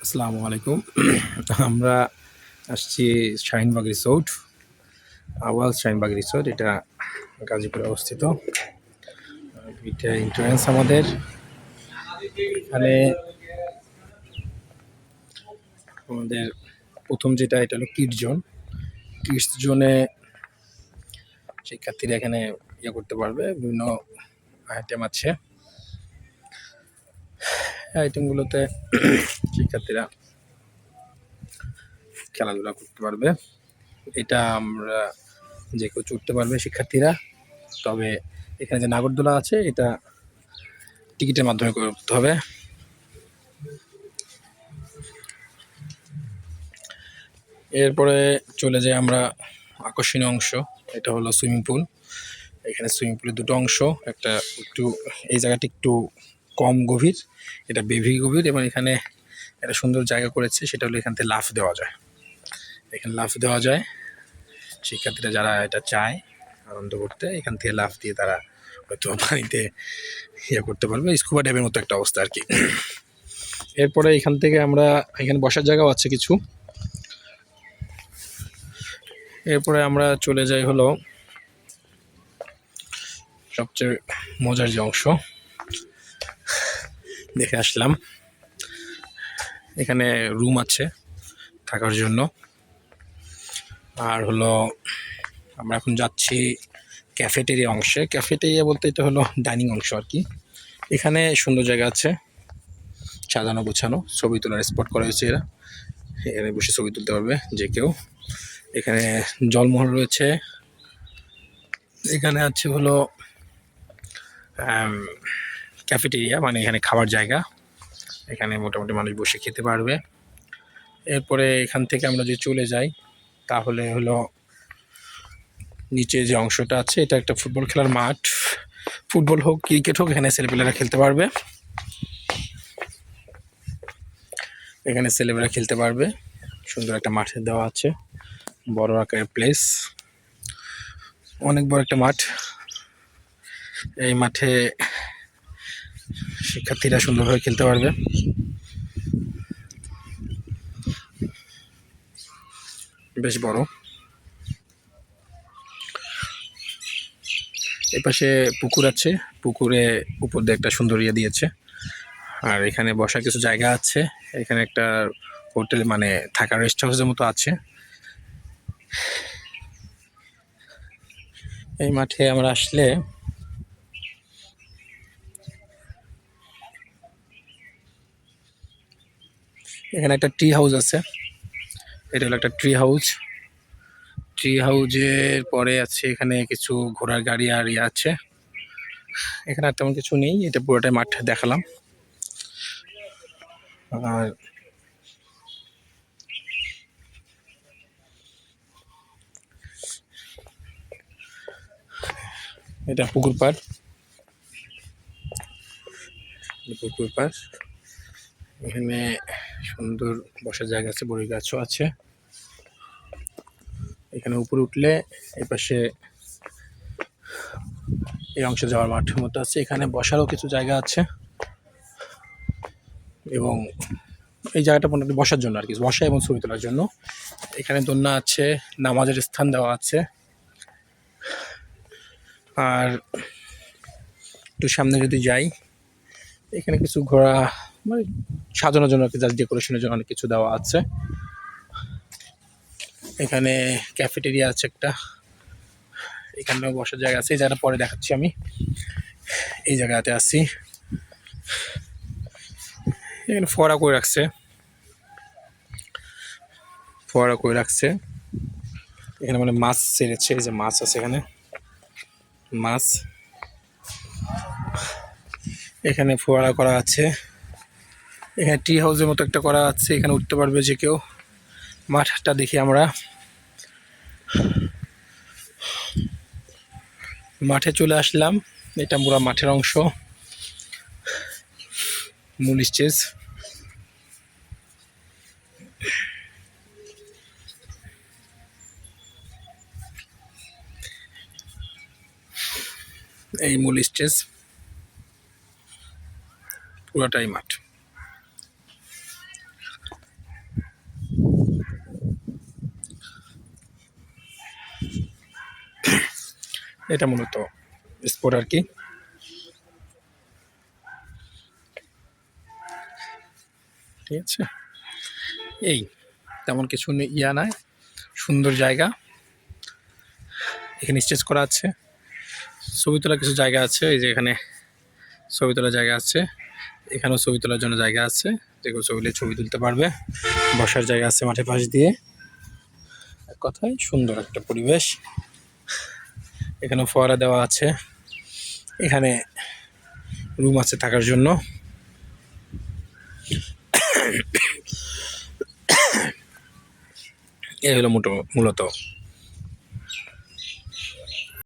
আসসালামু আলাইকুম। আমরা আসছি শাহিনবাগ রিসোর্ট, আওয়াজ শাহিনবাগ রিসোর্ট। এটা গাজীপুরে অবস্থিত। এটা এন্ট্রান্স আমাদের। এখানে আমাদের প্রথম যেটা, এটা হলো কিডস জোন। কিডস জোনে শিক্ষার্থীরা এখানে করতে পারবে, বিভিন্ন আইটেম আছে। আইটেমগুলোতে শিক্ষার্থীরা খেলাধুলা করতে পারবে। এটা আমরা যে কেউ চড়তে পারবে শিক্ষার্থীরা। তবে এখানে যে নাগরদোলা আছে, এটা টিকিটের মাধ্যমে করতে হবে। এরপরে চলে যাই আমরা আকর্ষণীয় অংশ, এটা হলো সুইমিং পুল। এখানে সুইমিং পুলের দুটো অংশ, একটা একটু এই জায়গাটি একটু কম গভীর, এটা বেভি গভীর, এবং এখানে একটা সুন্দর জায়গা করেছে, সেটা হলো এখান থেকে লাফ দেওয়া যায়। এখানে লাফ দেওয়া যায়, শিক্ষার্থীরা যারা এটা চায় আনন্দ করতে, এখান থেকে লাফ দিয়ে তারা হয়তো পানিতে করতে পারবে, স্কুবা ডাইভের মতো একটা অবস্থা আর কি। এরপরে এখান থেকে আমরা, এখানে বসার জায়গাও আছে কিছু। এরপরে আমরা চলে যাই হলো সবচেয়ে মজার যে অংশ, দেখে আসলাম। এখানে রুম আছে থাকার জন্য। আর হলো আমরা এখন যাচ্ছি ক্যাফেটেরিয়া অংশে। ক্যাফেটেরিয়া বলতে এটা হলো ডাইনিং অংশ আর কি। এখানে সুন্দর জায়গা আছে, সাজানো গোছানো, ছবি তোলার স্পট করা হয়েছে। এখানে বসে ছবি তুলতে পারবে যে কেউ। এখানে জলমহল রয়েছে। এখানে আছে হলো ক্যাফেটেরিয়া, মানে এখানে খাবার জায়গা, এখানে মোটামুটি মানুষ বসে খেতে পারবে। এরপরে এখান থেকে আমরা যদি চলে যাই, তাহলে হলো নিচে যে অংশটা আছে, এটা একটা ফুটবল খেলার মাঠ। ফুটবল হোক ক্রিকেট হোক, এখানে ছেলেপেলেরা খেলতে পারবে। এখানে ছেলেপেলেরা খেলতে পারবে, সুন্দর একটা মাঠে দেওয়া আছে, বড় আকারের প্লেস, অনেক বড় একটা মাঠ। এই মাঠে শিক্ষার্থীরা সুন্দরভাবে খেলতে পারবে। বেশ বড়। এপাশে পুকুর আছে, পুকুরে উপর দিয়ে একটা সুন্দর দিয়েছে। আর এখানে বসার কিছু জায়গা আছে। এখানে একটা হোটেল, মানে থাকার রেস্ট হাউসের মতো আছে। এই মাঠে আমরা আসলে এখানে একটা ট্রি হাউস আছে। এটা হলো একটা ট্রি হাউস। ট্রি হাউসের পরে আছে এখানে কিছু ঘোড়ার গাড়ি আর আছে। এখানে আর তেমন কিছু নেই, এটা পুরোটাই মাঠ দেখালাম। আর এটা পুকুর পাড়, পুকুর পাড়। এখানে সুন্দর বসার জায়গা আছে, বড়ই গাছও আছে। এখানে উপরে উঠলে এই পাশে এই অংশে যাওয়ার মাঠের মতো আছে। এখানে বসারও কিছু জায়গা আছে, এবং এই জায়গাটা মোটামুটি বসার জন্য আর কি, বসা এবং ছবি তোলার জন্য। এখানে দোলনা আছে, নামাজের স্থান দেওয়া আছে। আর একটু সামনে যদি যাই, এখানে কিছু ঘোড়া, মানে সাজানোর জন্য আর কি, জাস্ট ডেকোরেশনের জন্য অনেক কিছু দেওয়া আছে। এখানে ক্যাফেটেরিয়া আছে একটা, এখানেও বসার জায়গা আছে। এই জায়গাটা পরে দেখাচ্ছি আমি। এই জায়গাতে আছি, এখানে ফোয়ারা করে রাখছে, ফোয়ারা করে রাখছে। এখানে মানে মাছ ছেড়েছে, এই যে মাছ আছে এখানে, মাছ। এখানে ফোয়ারা করা আছে। এখানে ট্রি হাউসের মতো একটা করা আছে, এখানে উঠতে পারবে যে কেউ। মাঠটা দেখি আমরা, মাঠে চলে আসলাম। এটা পুরো মাঠের অংশ, মূল স্টেজ। এই মূল স্টেজ, পুরোটাই মাঠ। এটা মূলত স্পট আর কি। ঠিক আছে, এই তেমন কিছু ইয়া নাই, সুন্দর জায়গা। এখানে স্টেজ করা আছে, ছবি তোলার কিছু জায়গা আছে। এই যে এখানে ছবি তোলার জায়গা আছে, এখানেও ছবি তোলার জন্য জায়গা আছে, যেগুলো ছবি তুলতে পারবে। বসার জায়গা আছে মাঠের পাশ দিয়ে। এক কথায় সুন্দর একটা পরিবেশ। এখানে ফোয়ারা দেওয়া আছে, এখানে রুম আছে থাকার জন্য। এই হলো মূলত